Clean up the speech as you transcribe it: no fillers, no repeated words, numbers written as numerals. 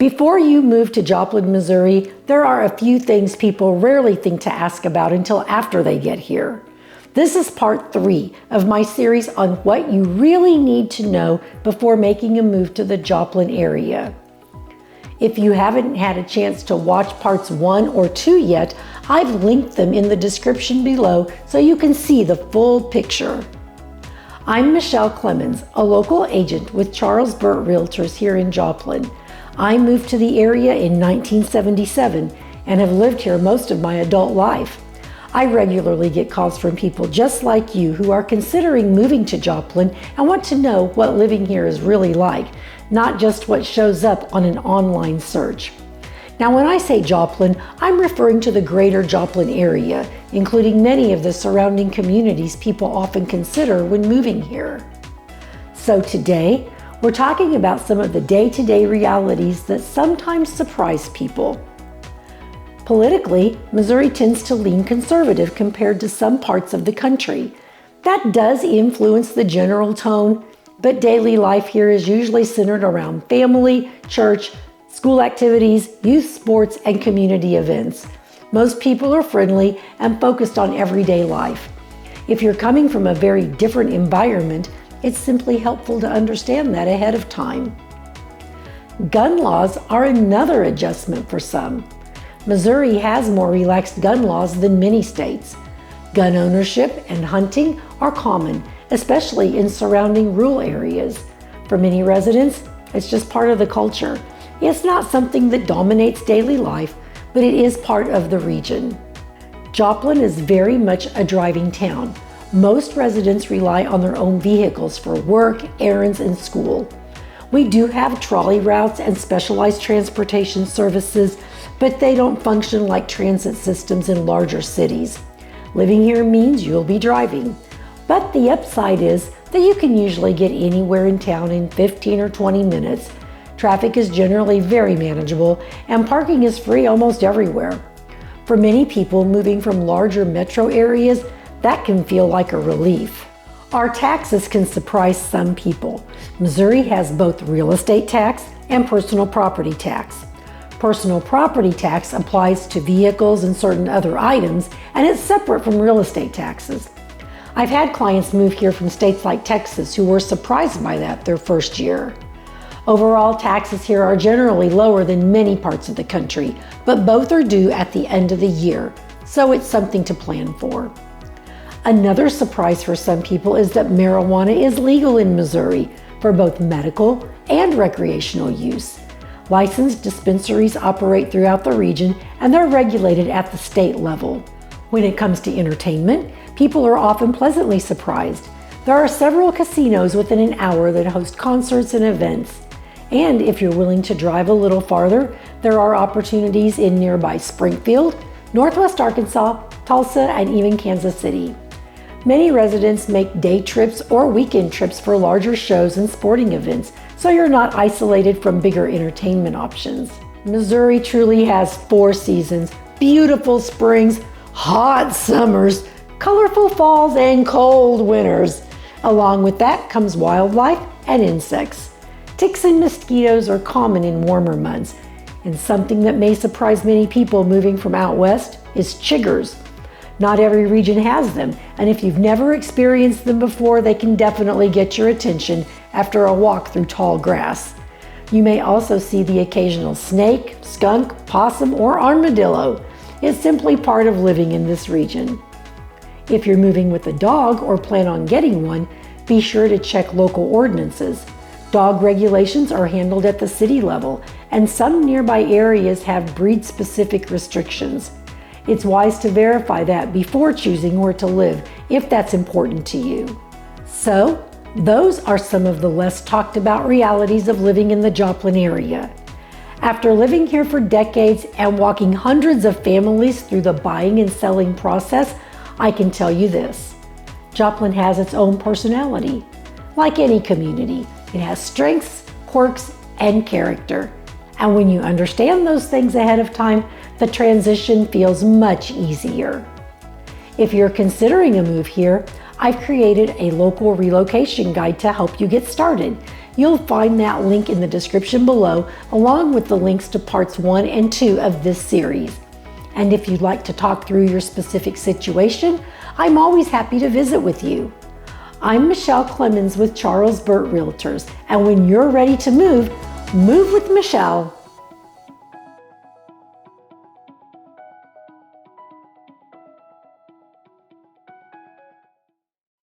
Before you move to Joplin, Missouri, there are a few things people rarely think to ask about until after they get here. This is part 3 of my series on what you really need to know before making a move to the Joplin area. If you haven't had a chance to watch parts 1 or 2 yet, I've linked them in the description below so you can see the full picture. I'm Michelle Clemons, a local agent with Charles Burt Realtors here in Joplin. I moved to the area in 1977 and have lived here most of my adult life. I regularly get calls from people just like you who are considering moving to Joplin and want to know what living here is really like, not just what shows up on an online search. Now, when I say Joplin, I'm referring to the greater Joplin area, including many of the surrounding communities people often consider when moving here. So today, we're talking about some of the day-to-day realities that sometimes surprise people. Politically, Missouri tends to lean conservative compared to some parts of the country. That does influence the general tone, but daily life here is usually centered around family, church, school activities, youth sports, and community events. Most people are friendly and focused on everyday life. If you're coming from a very different environment, it's simply helpful to understand that ahead of time. Gun laws are another adjustment for some. Missouri has more relaxed gun laws than many states. Gun ownership and hunting are common, especially in surrounding rural areas. For many residents, it's just part of the culture. It's not something that dominates daily life, but it is part of the region. Joplin is very much a driving town. Most residents rely on their own vehicles for work, errands, and school. We do have trolley routes and specialized transportation services, but they don't function like transit systems in larger cities. Living here means you'll be driving. But the upside is that you can usually get anywhere in town in 15 or 20 minutes. Traffic is generally very manageable, and parking is free almost everywhere. For many people moving from larger metro areas, that can feel like a relief. Our taxes can surprise some people. Missouri has both real estate tax and personal property tax. Personal property tax applies to vehicles and certain other items, and it's separate from real estate taxes. I've had clients move here from states like Texas who were surprised by that their first year. Overall, taxes here are generally lower than many parts of the country, but both are due at the end of the year, so it's something to plan for. Another surprise for some people is that marijuana is legal in Missouri for both medical and recreational use. Licensed dispensaries operate throughout the region, and they're regulated at the state level. When it comes to entertainment, people are often pleasantly surprised. There are several casinos within an hour that host concerts and events. And if you're willing to drive a little farther, there are opportunities in nearby Springfield, Northwest Arkansas, Tulsa, and even Kansas City. Many residents make day trips or weekend trips for larger shows and sporting events, so you're not isolated from bigger entertainment options. Missouri truly has 4 seasons: beautiful springs, hot summers, colorful falls, and cold winters. Along with that comes wildlife and insects. Ticks and mosquitoes are common in warmer months, and something that may surprise many people moving from out west is chiggers. Not every region has them, and if you've never experienced them before, they can definitely get your attention after a walk through tall grass. You may also see the occasional snake, skunk, possum, or armadillo. It's simply part of living in this region. If you're moving with a dog or plan on getting one, be sure to check local ordinances. Dog regulations are handled at the city level, and some nearby areas have breed-specific restrictions. It's wise to verify that before choosing where to live, if that's important to you. So, those are some of the less talked about realities of living in the Joplin area. After living here for decades and walking hundreds of families through the buying and selling process, I can tell you this: Joplin has its own personality. Like any community, it has strengths, quirks, and character. And when you understand those things ahead of time, the transition feels much easier. If you're considering a move here, I've created a local relocation guide to help you get started. You'll find that link in the description below, along with the links to parts 1 and 2 of this series. And if you'd like to talk through your specific situation, I'm always happy to visit with you. I'm Michelle Clemons with Charles Burt Realtors, and when you're ready to move, move with Michelle.